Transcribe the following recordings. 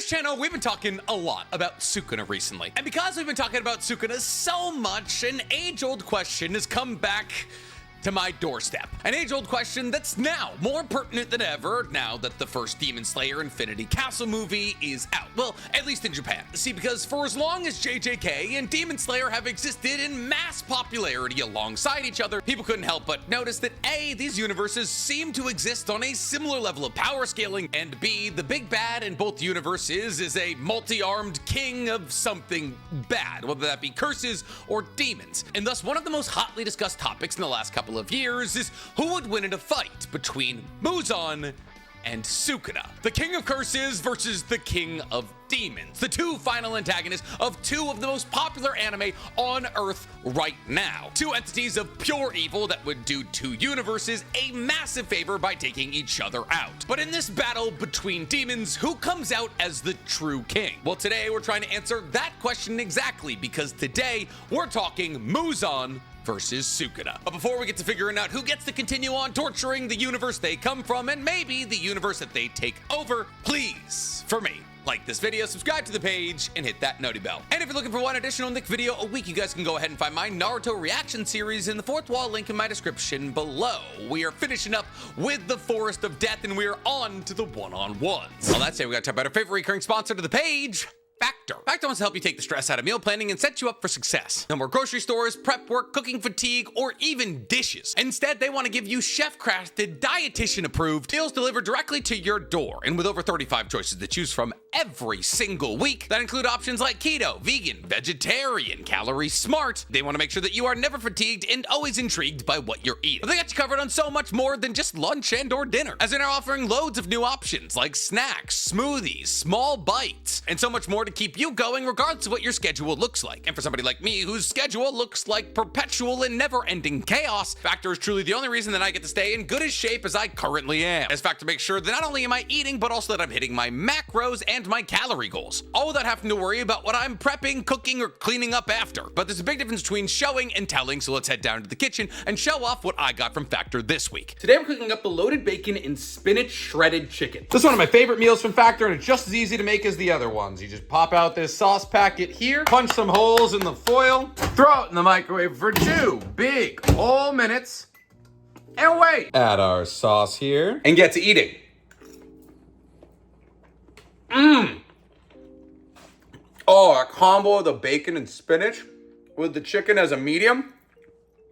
this channel, we've been talking a lot about Sukuna recently. And because we've been talking about Sukuna so much, an age-old question has come back to my doorstep. An age-old question that's now more pertinent than ever now that the first Demon Slayer Infinity Castle movie is out. Well, at least in Japan. See, because for as long as JJK and Demon Slayer have existed in mass popularity alongside each other, people couldn't help but notice that A, these universes seem to exist on a similar level of power scaling, and B, the big bad in both universes is a multi-armed king of something bad, whether that be curses or demons. And thus, one of the most hotly discussed topics in the last couple of years is who would win in a fight between Muzan and Sukuna, the king of curses versus the king of demons, the two final antagonists of two of the most popular anime on Earth right now. Two entities of pure evil that would do two universes a massive favor by taking each other out. But in this battle between demons, who comes out as the true king? Well, today we're trying to answer that question exactly, because today we're talking Muzan versus Sukuna. But before we get to figuring out who gets to continue on torturing the universe they come from and maybe the universe that they take over, please, for me, like this video, subscribe to the page, and hit that noti bell. And if you're looking for one additional Nick video a week, you guys can go ahead and find my Naruto reaction series in the fourth wall link in my description below. We are finishing up with the Forest of Death, and we are on to the one-on-ones. Well, that's it. We gotta talk about our favorite recurring sponsor to the page, Factor. Factor wants to help you take the stress out of meal planning and set you up for success. No more grocery stores, prep work, cooking fatigue, or even dishes. Instead, they want to give you chef-crafted, dietitian-approved meals delivered directly to your door. And with over 35 choices to choose from every single week, that include options like keto, vegan, vegetarian, calorie smart. They want to make sure that you are never fatigued and always intrigued by what you're eating. But they got you covered on so much more than just lunch and or dinner, as they're now offering loads of new options like snacks, smoothies, small bites, and so much more to keep you going regardless of what your schedule looks like. And for somebody like me whose schedule looks like perpetual and never-ending chaos, Factor is truly the only reason that I get to stay in good as shape as I currently am, as Factor makes sure that not only am I eating, but also that I'm hitting my macros and my calorie goals, all without having to worry about what I'm prepping, cooking, or cleaning up after. But there's a big difference between showing and telling, so let's head down to the kitchen and show off what I got from Factor this week. Today we're cooking up the loaded bacon and spinach shredded chicken. This is one of my favorite meals from Factor, and it's just as easy to make as the other ones. You just pop out this sauce packet here, punch some holes in the foil, throw it in the microwave for 2 big whole minutes, and wait. Add our sauce here, and get to eating. Oh, a combo of the bacon and spinach with the chicken as a medium.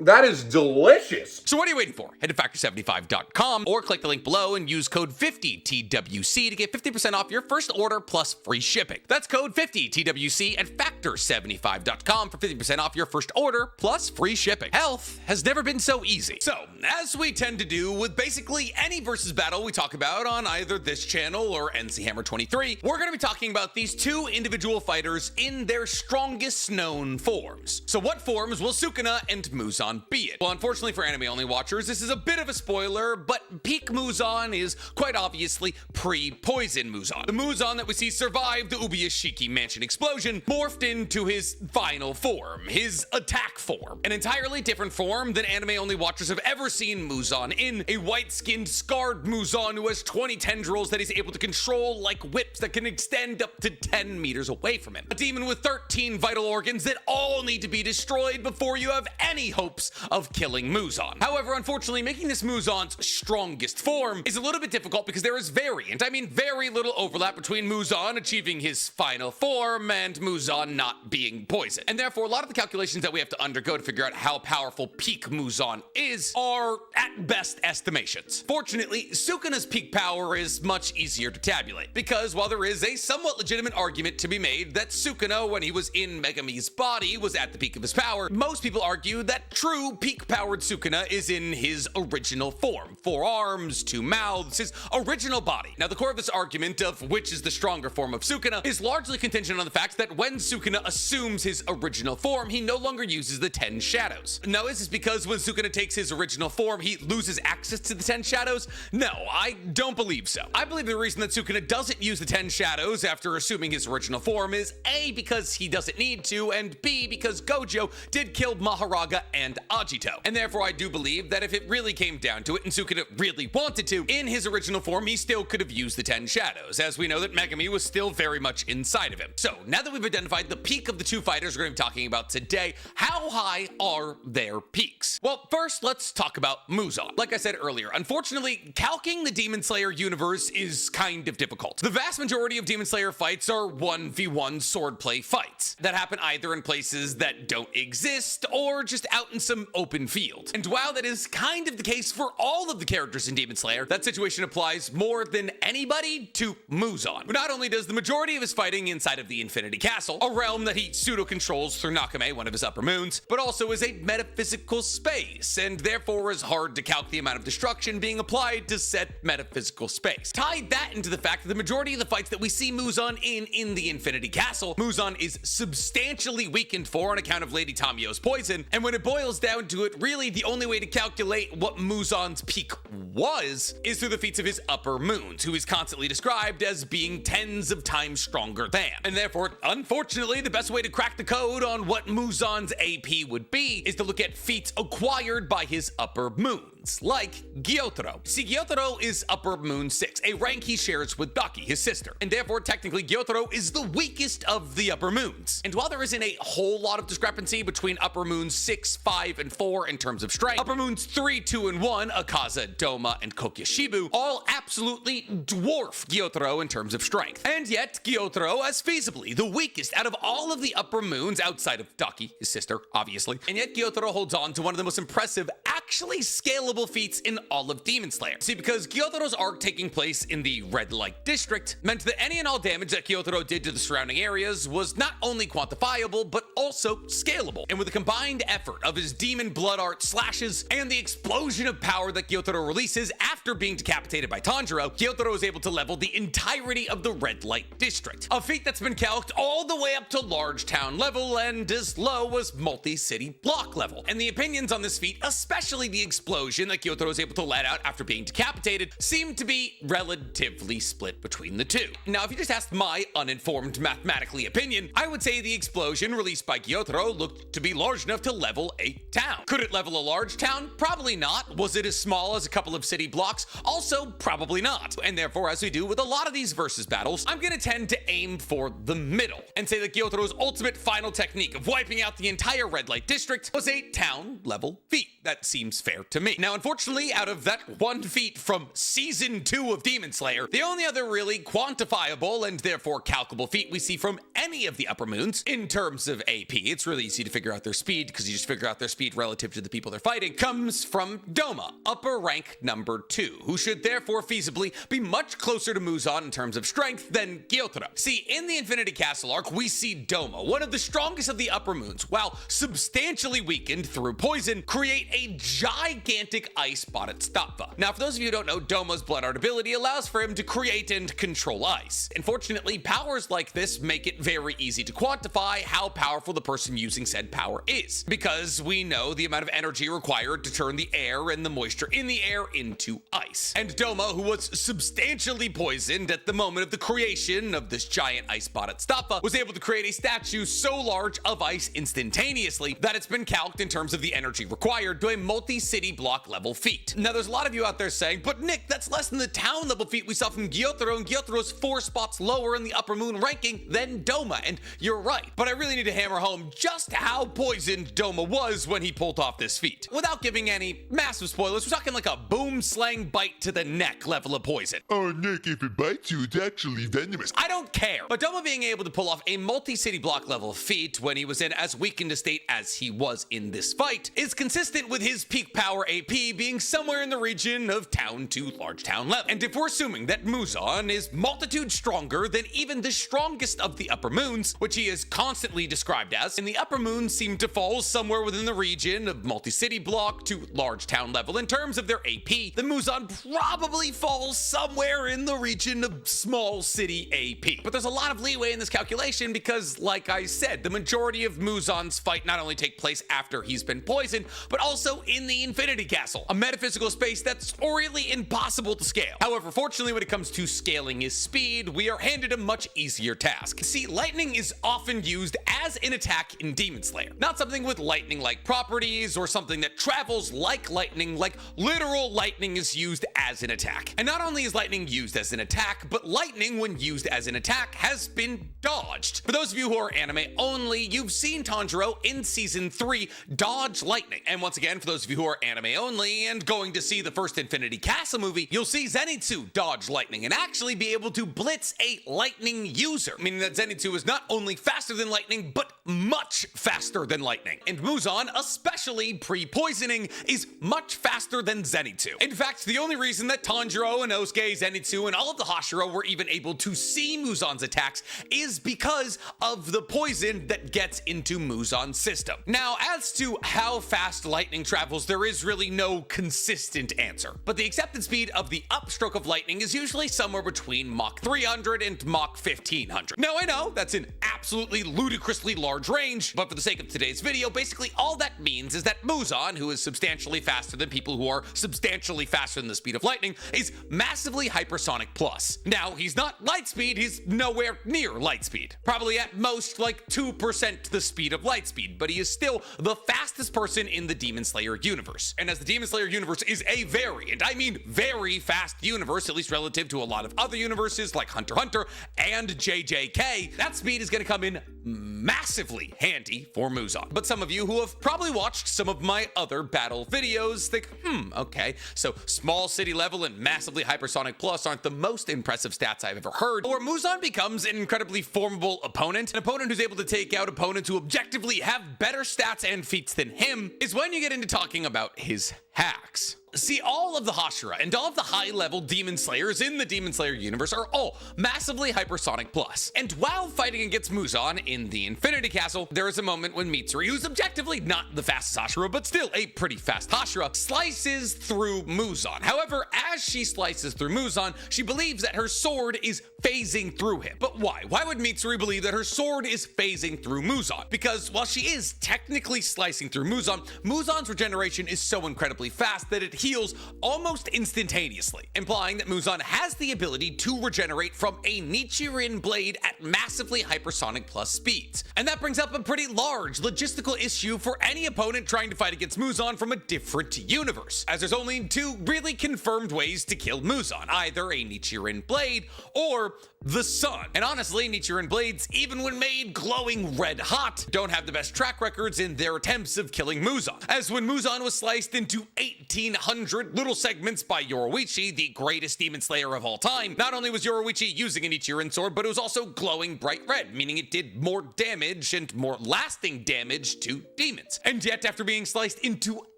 That is delicious. So what are you waiting for? Head to factor75.com or click the link below and use code 50TWC to get 50% off your first order plus free shipping. That's code 50TWC at factor75.com for 50% off your first order plus free shipping. Health has never been so easy. So, as we tend to do with basically any versus battle we talk about on either this channel or NC Hammer 23, we're going to be talking about these two individual fighters in their strongest known forms. So what forms will Sukuna and Muzan be it? Well, unfortunately for anime-only watchers, this is a bit of a spoiler, but peak Muzan is quite obviously pre-poison Muzan. The Muzan that we see survive the Ubuyashiki mansion explosion morphed into his final form, his attack form. An entirely different form than anime-only watchers have ever seen Muzan in. A white-skinned, scarred Muzan who has 20 tendrils that he's able to control like whips that can extend up to 10 meters away from him. A demon with 13 vital organs that all need to be destroyed before you have any hopes of killing Muzan. However, unfortunately, making this Muzan's strongest form is a little bit difficult because there is very little overlap between Muzan achieving his final form and Muzan not being poisoned. And therefore, a lot of the calculations that we have to undergo to figure out how powerful peak Muzan is are at best estimations. Fortunately, Sukuna's peak power is much easier to tabulate, because while there is a somewhat legitimate argument to be made that Sukuna, when he was in Megami's body, was at the peak of his power, most people argue that true peak-powered Sukuna is in his original form. 4 arms, 2 mouths, his original body. Now, the core of this argument of which is the stronger form of Sukuna is largely contingent on the fact that when Sukuna Sukuna assumes his original form, he no longer uses the 10 shadows. Now, is this because when Sukuna takes his original form, he loses access to the 10 shadows? No, I don't believe so. I believe the reason that Sukuna doesn't use the 10 shadows after assuming his original form is A, because he doesn't need to, and B, because Gojo did kill Maharaga and Agito. And therefore, I do believe that if it really came down to it and Sukuna really wanted to, in his original form, he still could have used the 10 shadows, as we know that Megami was still very much inside of him. So, now that we've identified the peak of the two fighters we're going to be talking about today, how high are their peaks? Well, first, let's talk about Muzan. Like I said earlier, unfortunately, calcing the Demon Slayer universe is kind of difficult. The vast majority of Demon Slayer fights are 1v1 swordplay fights that happen either in places that don't exist or just out in some open field. And while that is kind of the case for all of the characters in Demon Slayer, that situation applies more than anybody to Muzan, who not only does the majority of his fighting inside of the Infinity Castle, a realm that he pseudo-controls through Nakame, one of his upper moons, but also is a metaphysical space, and therefore is hard to calc the amount of destruction being applied to said metaphysical space. Tie that into the fact that the majority of the fights that we see Muzan in the Infinity Castle, Muzan is substantially weakened for on account of Lady Tamiyo's poison, and when it boils down to it, really the only way to calculate what Muzan's peak was is through the feats of his upper moons, who is constantly described as being tens of times stronger than. And therefore, unfortunately, the best way to crack the code on what Muzan's AP would be is to look at feats acquired by his upper moons, like Gyotaro. See, Gyotaro is upper moon 6, a rank he shares with Daki, his sister, and therefore technically Gyotaro is the weakest of the upper moons. And while there isn't a whole lot of discrepancy between upper moons 6, 5, and 4 in terms of strength, upper moons 3, 2, and 1, Akaza, Doma, and Kokyashibu, all absolutely dwarf Gyotaro in terms of strength. And yet, Gyotaro is feasibly the weakest out of all of the upper moons outside of Daki, his sister, obviously. And yet, Gyotaro holds on to one of the most impressive, actually scalable feats in all of Demon Slayer. See, because Gyotaro's arc taking place in the Red Light District meant that any and all damage that Gyotaro did to the surrounding areas was not only quantifiable, but also scalable. And with the combined effort of his demon blood art slashes and the explosion of power that Gyotaro releases after being decapitated by Tanjiro, Gyotaro is able to level the entirety of the Red Light District. A feat that's been calced all the way up to large town level and as low as multi-city block level. And the opinions on this feat, especially the explosion that Gyotaro is able to let out after being decapitated, seem to be relatively split between the two. Now, if you just asked my uninformed mathematically opinion, I would say the explosion released by Gyotaro looked to be large enough to level a town. Could it level a large town? Probably not. Was it as small as a couple of city blocks? Also, probably not. And therefore, as we do with a lot of these versus battles, I'm gonna tend to aim for the middle and say that Gyotaro's ultimate final technique of wiping out the entire Red Light District was a town level feat. That seems fair to me. Now, unfortunately, out of that one feat from season 2 of Demon Slayer, the only other really quantifiable and therefore calculable feat we see from any of the upper moons in terms of AP, it's really easy to figure out their speed because you just figure out their speed relative to the people they're fighting, comes from Doma, upper rank number 2, who should therefore feasibly be much closer to Muzan in terms of strength than Gyotaro. See, in the Infinity Castle arc, we see Doma, one of the strongest of the upper moons, while substantially weakened through poison, create a gigantic ice Bodhisattva. Now, for those of you who don't know, Doma's blood art ability allows for him to create and control ice. Unfortunately, powers like this make it very easy to quantify how powerful the person using said power is, because we know the amount of energy required to turn the air and the moisture in the air into ice. And Doma, who was substantially poisoned at the moment of the creation of this giant ice Bodhisattva, was able to create a statue so large of ice instantaneously that it's been calced in terms of the energy required to a multi-city block level feat. Now, there's a lot of you out there saying, but Nick, that's less than the town level feat we saw from Gyotaro, and Gyotaro's 4 spots lower in the upper moon ranking than Doma, and you're right. But I really need to hammer home just how poisoned Doma was when he pulled off this feat. Without giving any massive spoilers, we're talking like a boom slang bite to the neck level of poison. Oh, Nick, if it bites you, it's actually venomous. I don't care. But Doma being able to pull off a multi-city block level feat when he was in as weakened a state as he was in this fight is consistent with his peak power AP AP being somewhere in the region of town to large town level. And if we're assuming that Muzan is multitude stronger than even the strongest of the upper moons, which he is constantly described as, and the upper moons seem to fall somewhere within the region of multi-city block to large town level in terms of their AP, the Muzan probably falls somewhere in the region of small city AP. But there's a lot of leeway in this calculation because, like I said, the majority of Muzan's fight not only take place after he's been poisoned, but also in the Infinity Castle, a metaphysical space that's really impossible to scale. However, fortunately, when it comes to scaling his speed, we are handed a much easier task. See, lightning is often used as an attack in Demon Slayer, not something with lightning-like properties or something that travels like lightning, like literal lightning is used as an attack. And not only is lightning used as an attack, but lightning, when used as an attack, has been dodged. For those of you who are anime only, you've seen Tanjiro in season 3 dodge lightning. And once again, for those of you who are anime only and going to see the first Infinity Castle movie, you'll see Zenitsu dodge lightning and actually be able to blitz a lightning user, meaning that Zenitsu is not only faster than lightning, but much faster than lightning. And Muzan, especially pre-poisoning, is much faster than Zenitsu. In fact, the only reason that Tanjiro, Inosuke, Zenitsu, and all of the Hashira were even able to see Muzan's attacks is because of the poison that gets into Muzan's system. Now, as to how fast lightning travels, there is really no consistent answer, but the accepted speed of the upstroke of lightning is usually somewhere between Mach 300 and Mach 1500. Now, I know that's an absolutely ludicrously large range, but for the sake of today's video, basically all that means is that Muzan, who is substantially faster than people who are substantially faster than the speed of lightning, is massively hypersonic plus. Now, he's not light speed, he's nowhere near light speed. Probably at most like 2% the speed of light speed, but he is still the fastest person in the Demon Slayer universe. And as the Demon Slayer universe is a very, and I mean very fast universe, at least relative to a lot of other universes like Hunter x Hunter and JJK, that speed is going to come in massively handy for Muzan. But some of you who have probably watched some of my other battle videos think, okay, so small city level and massively hypersonic plus aren't the most impressive stats I've ever heard. Where Muzan becomes an incredibly formidable opponent, an opponent who's able to take out opponents who objectively have better stats and feats than him, is when you get into talking about his hacks. See, all of the Hashira and all of the high-level Demon Slayers in the Demon Slayer universe are all massively hypersonic plus. And while fighting against Muzan in the Infinity Castle, there is a moment when Mitsuri, who's objectively not the fastest Hashira, but still a pretty fast Hashira, slices through Muzan. However, as she slices through Muzan, she believes that her sword is phasing through him. But why? Why would Mitsuri believe that her sword is phasing through Muzan? Because while she is technically slicing through Muzan, Muzan's regeneration is so incredibly fast that it heals almost instantaneously, implying that Muzan has the ability to regenerate from a Nichiren blade at massively hypersonic plus speeds. And that brings up a pretty large logistical issue for any opponent trying to fight against Muzan from a different universe, as there's only two really confirmed ways to kill Muzan, either a Nichiren blade or the sun. And honestly, Nichiren blades, even when made glowing red hot, don't have the best track records in their attempts of killing Muzan. As when Muzan was sliced into 1,800 little segments by Yoruichi, the greatest demon slayer of all time, not only was Yoruichi using a Nichiren sword, but it was also glowing bright red, meaning it did more damage and more lasting damage to demons. And yet, after being sliced into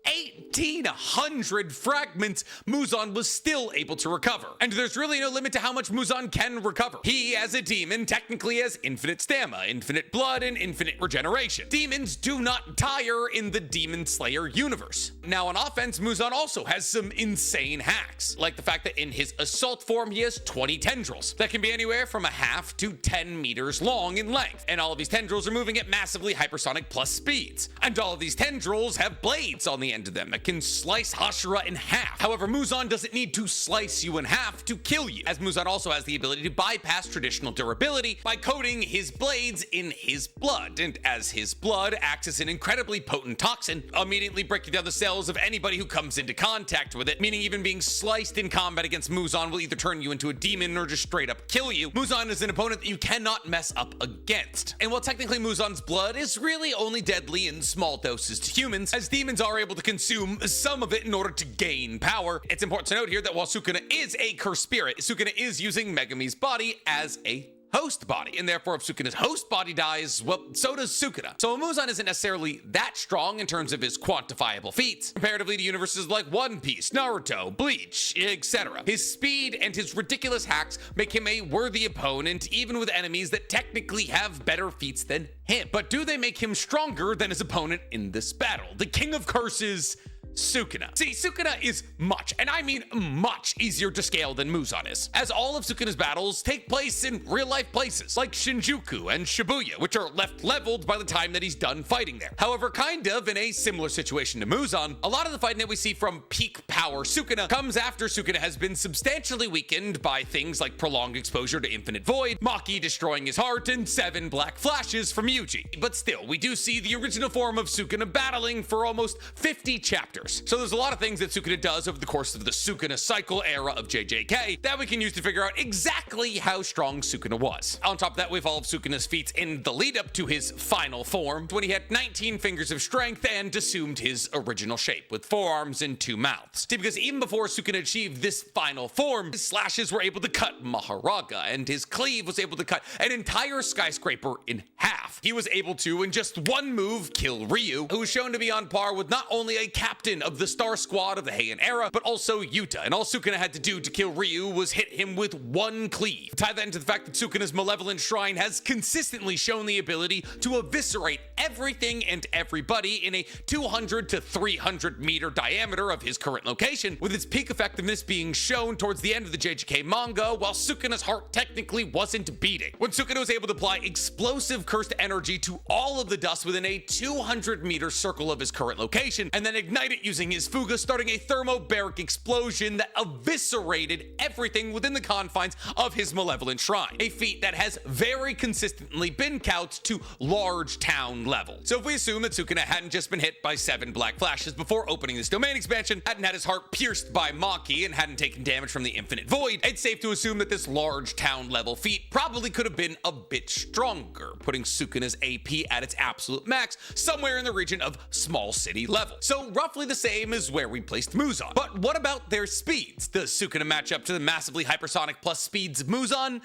1,800 fragments, Muzan was still able to recover. And there's really no limit to how much Muzan can recover. He, as a demon, technically has infinite stamina, infinite blood, and infinite regeneration. Demons do not tire in the Demon Slayer universe. Now, on offense, Muzan also has some insane hacks, like the fact that in his assault form, he has 20 tendrils that can be anywhere from a half to 10 meters long in length. And all of these tendrils are moving at massively hypersonic plus speeds. And all of these tendrils have blades on the end of them that can slice Hashira in half. However, Muzan doesn't need to slice you in half to kill you, as Muzan also has the ability to bypass traditional durability by coating his blades in his blood. And as his blood acts as an incredibly potent toxin, immediately breaking down the cells of anybody who comes into contact with it, meaning even being sliced in combat against Muzan will either turn you into a demon or just straight up kill you. Muzan is an opponent that you cannot mess up against. And while technically Muzan's blood is really only deadly in small doses to humans, as demons are able to consume some of it in order to gain power, it's important to note here that while Sukuna is a cursed spirit, Sukuna is using Megami's body as a host body, and therefore if Sukuna's host body dies, well, so does Sukuna. So Muzan isn't necessarily that strong in terms of his quantifiable feats, comparatively to universes like One Piece, Naruto, Bleach, etc. His speed and his ridiculous hacks make him a worthy opponent, even with enemies that technically have better feats than him. But do they make him stronger than his opponent in this battle? The King of Curses, Sukuna. See, Sukuna is much, and I mean much, easier to scale than Muzan is, as all of Sukuna's battles take place in real-life places, like Shinjuku and Shibuya, which are left leveled by the time that he's done fighting there. However, kind of in a similar situation to Muzan, a lot of the fighting that we see from peak power Sukuna comes after Sukuna has been substantially weakened by things like prolonged exposure to Infinite Void, Maki destroying his heart, and 7 black flashes from Yuji. But still, we do see the original form of Sukuna battling for almost 50 chapters. So there's a lot of things that Sukuna does over the course of the Sukuna cycle era of JJK that we can use to figure out exactly how strong Sukuna was. On top of that, we have all of Sukuna's feats in the lead up to his final form, when he had 19 fingers of strength and assumed his original shape, with 4 arms and 2 mouths. See, because even before Sukuna achieved this final form, his slashes were able to cut Maharaga, and his cleave was able to cut an entire skyscraper in half. He was able to, in just one move, kill Ryu, who was shown to be on par with not only a captain of the Star Squad of the Heian era, but also Yuta, and all Sukuna had to do to kill Ryu was hit him with 1 cleave. Tie that into the fact that Sukuna's malevolent shrine has consistently shown the ability to eviscerate everything and everybody in a 200 to 300 meter diameter of his current location, with its peak effectiveness being shown towards the end of the JJK manga, while Sukuna's heart technically wasn't beating. When Sukuna was able to apply explosive cursed energy to all of the dust within a 200 meter circle of his current location, and then ignite it using his Fuga, starting a thermobaric explosion that eviscerated everything within the confines of his malevolent shrine, a feat that has very consistently been couched to large town level. So if we assume that Sukuna hadn't just been hit by 7 black flashes before opening this domain expansion, hadn't had his heart pierced by Maki, and hadn't taken damage from the Infinite Void, it's safe to assume that this large town level feat probably could have been a bit stronger, putting Sukuna's AP at its absolute max somewhere in the region of small city level. So roughly the same as where we placed Muzan. But what about their speeds? Does Sukuna match up to the massively hypersonic plus speeds of Muzan?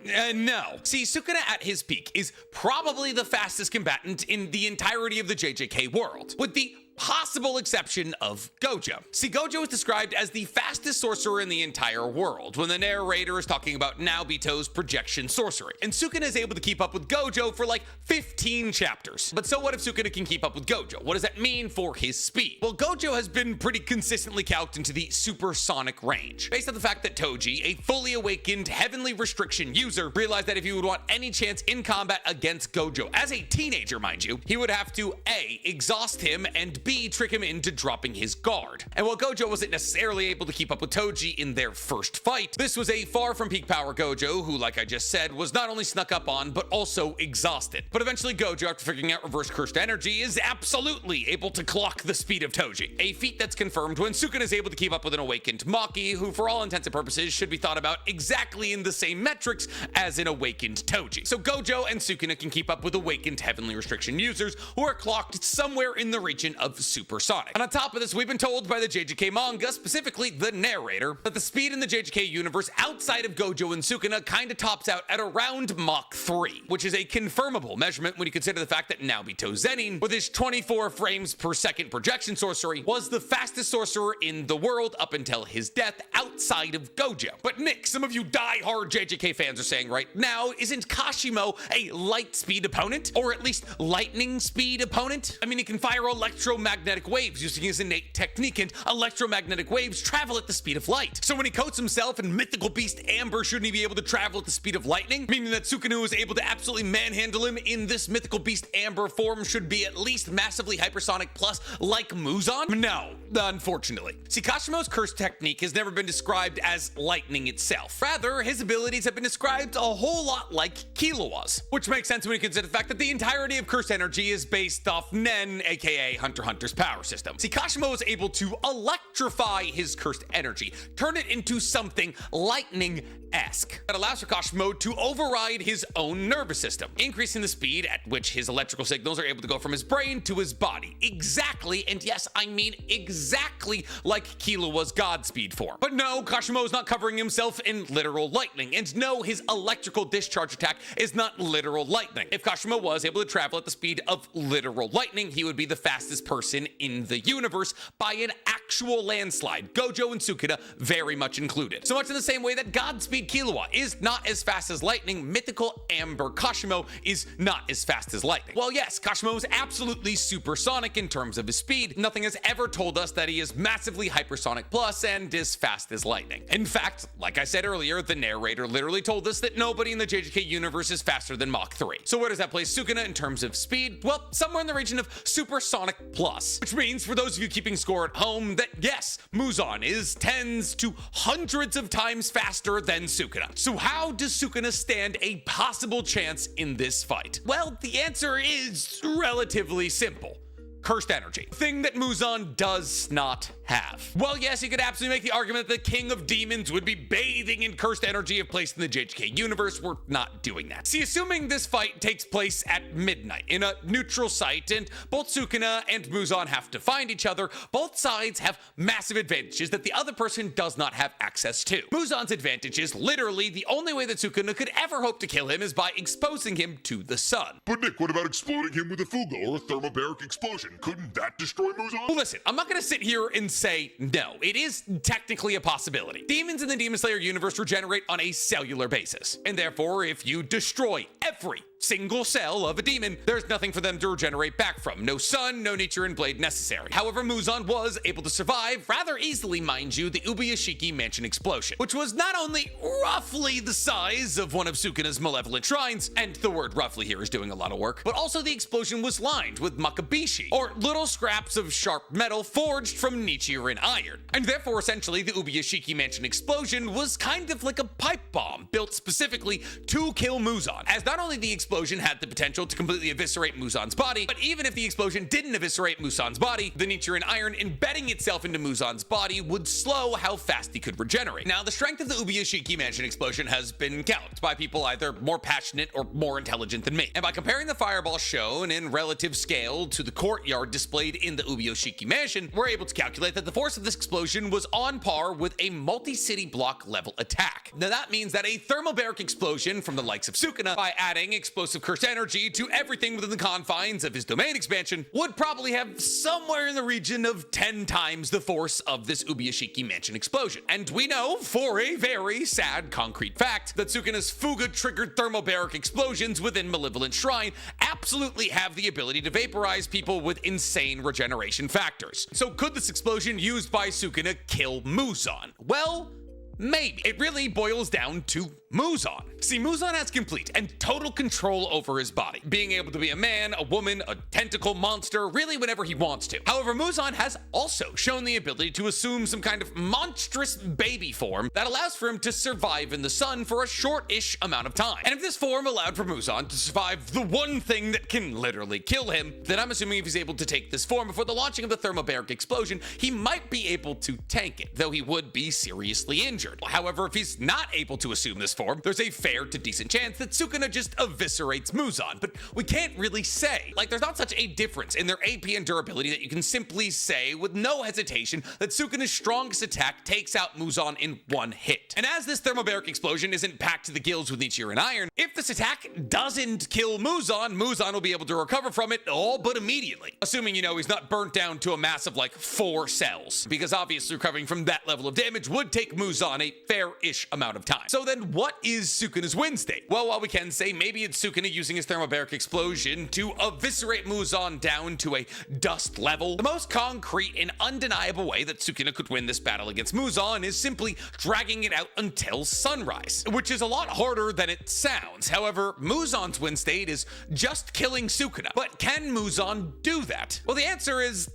No. See, Sukuna at his peak is probably the fastest combatant in the entirety of the JJK world, with the possible exception of Gojo. See, Gojo is described as the fastest sorcerer in the entire world when the narrator is talking about Naobito's projection sorcery, and Sukuna is able to keep up with Gojo for like 15 chapters. But so what if Sukuna can keep up with Gojo? What does that mean for his speed? Well, Gojo has been pretty consistently calced into the supersonic range, based on the fact that Toji, a fully awakened heavenly restriction user, realized that if he would want any chance in combat against Gojo, as a teenager mind you, he would have to A, exhaust him, and B, trick him into dropping his guard. And while Gojo wasn't necessarily able to keep up with Toji in their first fight, this was a far from peak power Gojo who, like I just said, was not only snuck up on, but also exhausted. But eventually Gojo, after figuring out reverse cursed energy, is absolutely able to clock the speed of Toji, a feat that's confirmed when Sukuna is able to keep up with an awakened Maki, who for all intents and purposes should be thought about exactly in the same metrics as an awakened Toji. So Gojo and Sukuna can keep up with awakened heavenly restriction users who are clocked somewhere in the region of supersonic. And on top of this, we've been told by the JJK manga, specifically the narrator, that the speed in the JJK universe outside of Gojo and Sukuna kinda tops out at around Mach 3, which is a confirmable measurement when you consider the fact that Naobito Zenin, with his 24 frames per second projection sorcery, was the fastest sorcerer in the world up until his death outside of Gojo. But Nick, some of you die-hard JJK fans are saying right now, isn't Kashimo a light speed opponent? Or at least lightning speed opponent? I mean, he can fire electromagnetic waves using his innate technique, and electromagnetic waves travel at the speed of light. So when he coats himself in mythical beast Amber, shouldn't he be able to travel at the speed of lightning? Meaning that Sukuna was able to absolutely manhandle him in this mythical beast Amber form should be at least massively hypersonic plus like Muzan? No, unfortunately. See, Kashimo's curse technique has never been described as lightning itself. Rather, his abilities have been described a whole lot like Killua's, which makes sense when you consider the fact that the entirety of curse energy is based off Nen, aka Hunter x Hunter's power system. See, Kashimo was able to electrify his cursed energy, turn it into something lightning-esque that allows for Kashimo to override his own nervous system, increasing the speed at which his electrical signals are able to go from his brain to his body. Exactly, and yes, I mean exactly like Killua's Godspeed form. But no, Kashimo is not covering himself in literal lightning, and no, his electrical discharge attack is not literal lightning. If Kashimo was able to travel at the speed of literal lightning, he would be the fastest person in the universe by an actual landslide, Gojo and Sukuna very much included. So much in the same way that Godspeed Killua is not as fast as lightning, mythical Amber Kashimo is not as fast as lightning. Well, yes, Kashimo is absolutely supersonic in terms of his speed. Nothing has ever told us that he is massively hypersonic plus and as fast as lightning. In fact, like I said earlier, the narrator literally told us that nobody in the JJK universe is faster than Mach 3. So where does that place Sukuna in terms of speed? Well, somewhere in the region of supersonic plus, which means for those of you keeping score at home that yes, Muzan is tens to hundreds of times faster than Sukuna. So how does Sukuna stand a possible chance in this fight? Well, the answer is relatively simple. Cursed energy, thing that Muzan does not have. Well, yes, you could absolutely make the argument that the King of Demons would be bathing in cursed energy if placed in the JJK universe. We're not doing that. See, assuming this fight takes place at midnight in a neutral site and both Sukuna and Muzan have to find each other, both sides have massive advantages that the other person does not have access to. Muzan's advantage is literally the only way that Sukuna could ever hope to kill him is by exposing him to the sun. But Nick, what about exploding him with a Fuga or a thermobaric explosion? Couldn't that destroy Muzan? Well, listen, I'm not gonna sit here and say no. It is technically a possibility. Demons in the Demon Slayer universe regenerate on a cellular basis, and therefore, if you destroy every single cell of a demon, there's nothing for them to regenerate back from. No sun, no Nichiren blade necessary. However, Muzan was able to survive rather easily, mind you, the Ubuyashiki mansion explosion, which was not only roughly the size of one of Sukuna's malevolent shrines, and the word roughly here is doing a lot of work, but also the explosion was lined with makabishi, or little scraps of sharp metal forged from Nichiren iron. And therefore, essentially, the Ubuyashiki mansion explosion was kind of like a pipe bomb built specifically to kill Muzan, as not only the explosion had the potential to completely eviscerate Muzan's body, but even if the explosion didn't eviscerate Muzan's body, the Nichiren iron embedding itself into Muzan's body would slow how fast he could regenerate. Now, the strength of the Ubuyashiki mansion explosion has been galloped by people either more passionate or more intelligent than me. And by comparing the fireball shown in relative scale to the courtyard displayed in the Ubuyashiki mansion, we're able to calculate that the force of this explosion was on par with a multi-city block level attack. Now, that means that a thermobaric explosion from the likes of Sukuna, by adding explosive cursed energy to everything within the confines of his domain expansion, would probably have somewhere in the region of 10 times the force of this Ubuyashiki mansion explosion. And we know for a very sad concrete fact that Sukuna's Fuga-triggered thermobaric explosions within Malevolent Shrine absolutely have the ability to vaporize people with insane regeneration factors. So could this explosion used by Sukuna kill Muzan? Well, maybe. It really boils down to Muzan. See, Muzan has complete and total control over his body, being able to be a man, a woman, a tentacle monster, really whenever he wants to. However, Muzan has also shown the ability to assume some kind of monstrous baby form that allows for him to survive in the sun for a short-ish amount of time. And if this form allowed for Muzan to survive the one thing that can literally kill him, then I'm assuming if he's able to take this form before the launching of the thermobaric explosion, he might be able to tank it, though he would be seriously injured. However, if he's not able to assume this form, there's a fair to decent chance that Sukuna just eviscerates Muzan, but we can't really say. Like, there's not such a difference in their AP and durability that you can simply say with no hesitation that Sukuna's strongest attack takes out Muzan in one hit. And as this thermobaric explosion isn't packed to the gills with Nichiren iron, if this attack doesn't kill Muzan, Muzan will be able to recover from it all but immediately. Assuming, you know, he's not burnt down to a mass of like 4 cells, because obviously recovering from that level of damage would take Muzan a fair-ish amount of time. So then what is Sukuna's win state? Well, while we can say maybe it's Sukuna using his thermobaric explosion to eviscerate Muzan down to a dust level, the most concrete and undeniable way that Sukuna could win this battle against Muzan is simply dragging it out until sunrise, which is a lot harder than it sounds. However, Muzan's win state is just killing Sukuna. But can Muzan do that? Well, the answer is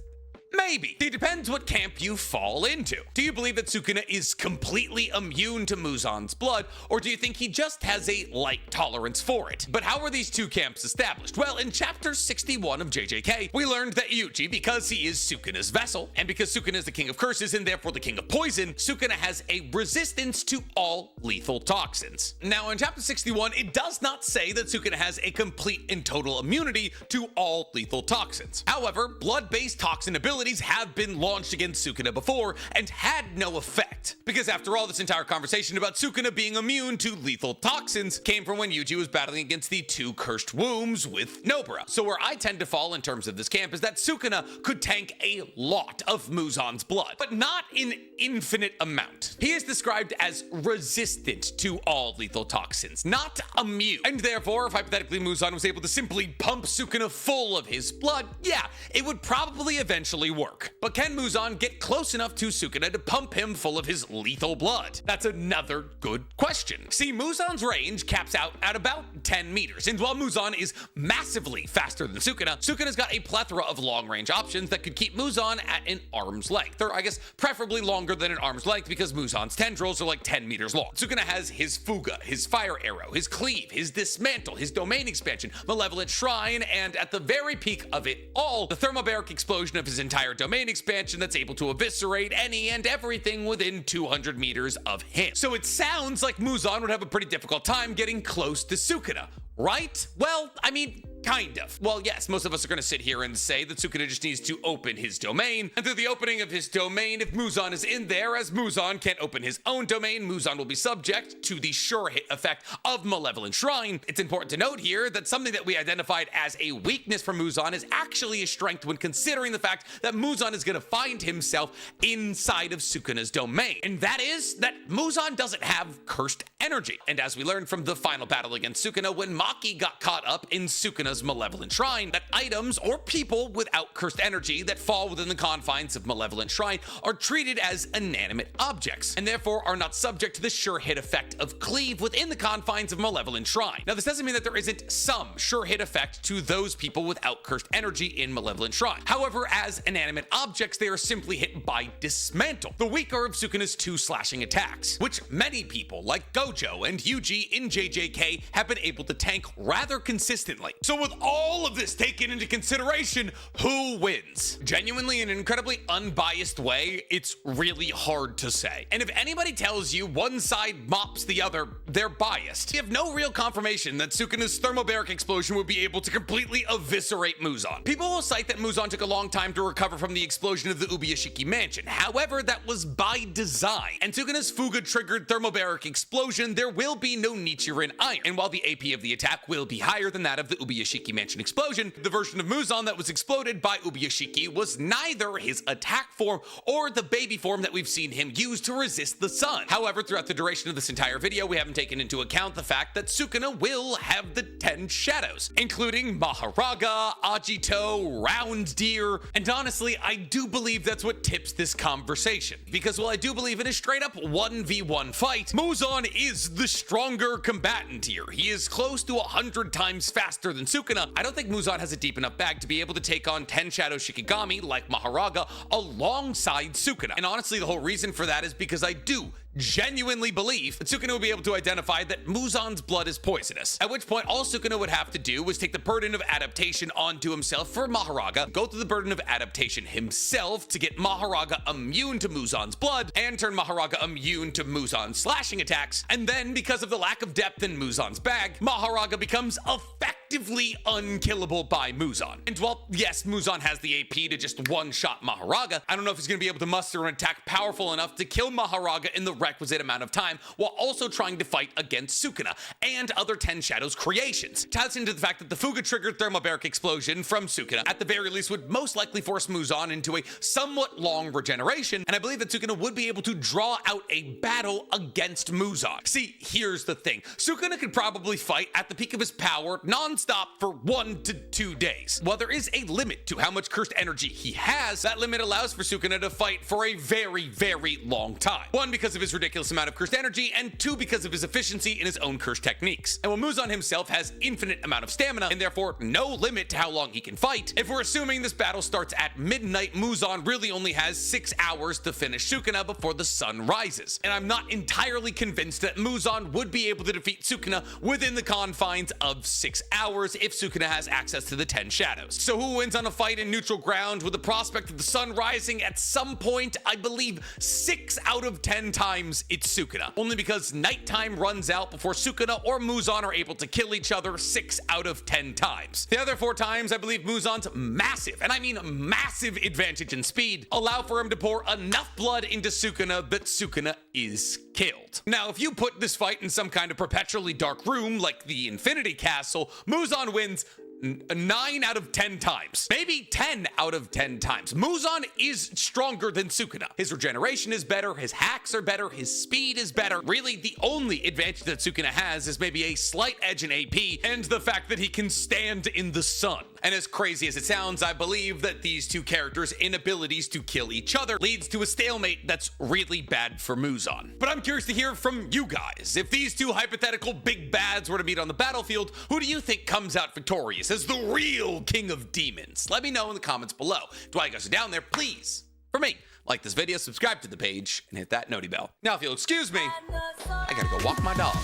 Maybe. It depends what camp you fall into. Do you believe that Sukuna is completely immune to Muzan's blood, or do you think he just has a light tolerance for it? But how are these two camps established? Well, in chapter 61 of JJK, we learned that Yuji, because he is Sukuna's vessel, and because Sukuna is the king of curses and therefore the king of poison, Sukuna has a resistance to all lethal toxins. Now, in chapter 61, it does not say that Sukuna has a complete and total immunity to all lethal toxins. However, blood-based toxin abilities have been launched against Sukuna before and had no effect. Because after all, this entire conversation about Sukuna being immune to lethal toxins came from when Yuji was battling against the two cursed wombs with Nobara. So where I tend to fall in terms of this camp is that Sukuna could tank a lot of Muzan's blood, but not in infinite amount. He is described as resistant to all lethal toxins, not immune. And therefore, if hypothetically Muzan was able to simply pump Sukuna full of his blood, yeah, it would probably eventually work. But can Muzan get close enough to Sukuna to pump him full of his lethal blood? That's another good question. See, Muzan's range caps out at about 10 meters, and while Muzan is massively faster than Sukuna, Sukuna's got a plethora of long-range options that could keep Muzan at an arm's length, or I guess preferably longer than an arm's length because Muzan's tendrils are like 10 meters long. Sukuna has his Fuga, his Fire Arrow, his Cleave, his Dismantle, his Domain Expansion, Malevolent Shrine, and at the very peak of it all, the Thermobaric Explosion of his entire domain expansion that's able to eviscerate any and everything within 200 meters of him. So it sounds like Muzan would have a pretty difficult time getting close to Sukuna, right? Well, I mean, kind of. Well, yes, most of us are going to sit here and say that Sukuna just needs to open his domain, and through the opening of his domain, if Muzan is in there, as Muzan can't open his own domain, Muzan will be subject to the sure hit effect of Malevolent Shrine. It's important to note here that something that we identified as a weakness for Muzan is actually a strength when considering the fact that Muzan is going to find himself inside of Sukuna's domain, and that is that Muzan doesn't have cursed energy. And as we learned from the final battle against Sukuna, when Maki got caught up in Sukuna's Malevolent Shrine, that items or people without cursed energy that fall within the confines of Malevolent Shrine are treated as inanimate objects, and therefore are not subject to the sure hit effect of Cleave within the confines of Malevolent Shrine. Now, this doesn't mean that there isn't some sure hit effect to those people without cursed energy in Malevolent Shrine. However, as inanimate objects, they are simply hit by Dismantle, the weaker of Sukuna's two slashing attacks, which many people like Gojo and Yuji in JJK have been able to tank rather consistently. So with all of this taken into consideration, who wins? Genuinely, in an incredibly unbiased way, it's really hard to say. And if anybody tells you one side mops the other, they're biased. You have no real confirmation that Sukuna's Thermobaric Explosion would be able to completely eviscerate Muzan. People will cite that Muzan took a long time to recover from the explosion of the Ubuyashiki mansion. However, that was by design. And Sukuna's Fuga-triggered Thermobaric Explosion, there will be no Nichiren Iron. And while the AP of the attack will be higher than that of the Ubuyashiki mansion explosion, the version of Muzan that was exploded by Ubuyashiki was neither his attack form or the baby form that we've seen him use to resist the sun. However, throughout the duration of this entire video, we haven't taken into account the fact that Sukuna will have the 10 shadows, including Maharaga, Ajito, Round Deer, and honestly, I do believe that's what tips this conversation. Because while I do believe in a straight up 1v1 fight, Muzan is the stronger combatant here. He is close to 100 times faster than Sukuna. I don't think Muzan has a deep enough bag to be able to take on 10 Shadow Shikigami like Maharaga alongside Sukuna. And honestly, the whole reason for that is because I do genuinely believe that Sukuna would be able to identify that Muzan's blood is poisonous, at which point all Sukuna would have to do was take the burden of adaptation onto himself for Maharaga, go through the burden of adaptation himself to get Maharaga immune to Muzan's blood, and turn Maharaga immune to Muzan's slashing attacks, and then because of the lack of depth in Muzan's bag, Maharaga becomes effectively unkillable by Muzan. And while, yes, Muzan has the AP to just one-shot Maharaga, I don't know if he's going to be able to muster an attack powerful enough to kill Maharaga in the requisite amount of time while also trying to fight against Sukuna and other 10 Shadows creations. Ties into the fact that the Fuga-triggered Thermobaric Explosion from Sukuna at the very least would most likely force Muzan into a somewhat long regeneration, and I believe that Sukuna would be able to draw out a battle against Muzan. See, here's the thing. Sukuna could probably fight at the peak of his power, non nonstop for 1 to 2 days. While there is a limit to how much cursed energy he has, that limit allows for Sukuna to fight for a very, very long time. 1, because of his ridiculous amount of cursed energy, and 2, because of his efficiency in his own cursed techniques. And while Muzan himself has infinite amount of stamina, and therefore no limit to how long he can fight, if we're assuming this battle starts at midnight, Muzan really only has 6 hours to finish Sukuna before the sun rises. And I'm not entirely convinced that Muzan would be able to defeat Sukuna within the confines of 6 hours if Sukuna has access to the 10 shadows. So who wins on a fight in neutral ground with the prospect of the sun rising at some point? I believe 6 out of 10 times it's Sukuna. Only because nighttime runs out before Sukuna or Muzan are able to kill each other 6 out of 10 times. The other 4 times, I believe Muzan's massive, and I mean massive advantage in speed, allow for him to pour enough blood into Sukuna that Sukuna is killed. Now, if you put this fight in some kind of perpetually dark room like the Infinity Castle, Muzan wins 9 out of 10 times. Maybe 10 out of 10 times. Muzan is stronger than Sukuna. His regeneration is better, his hacks are better, his speed is better. Really, the only advantage that Sukuna has is maybe a slight edge in AP and the fact that he can stand in the sun. And as crazy as it sounds, I believe that these two characters' inabilities to kill each other leads to a stalemate that's really bad for Muzan. But I'm curious to hear from you guys. If these two hypothetical big bads were to meet on the battlefield, who do you think comes out victorious as the real king of demons? Let me know in the comments below. To all you guys are down there, please, for me, like this video, subscribe to the page, and hit that noti bell. Now, if you'll excuse me, I gotta go walk my dog.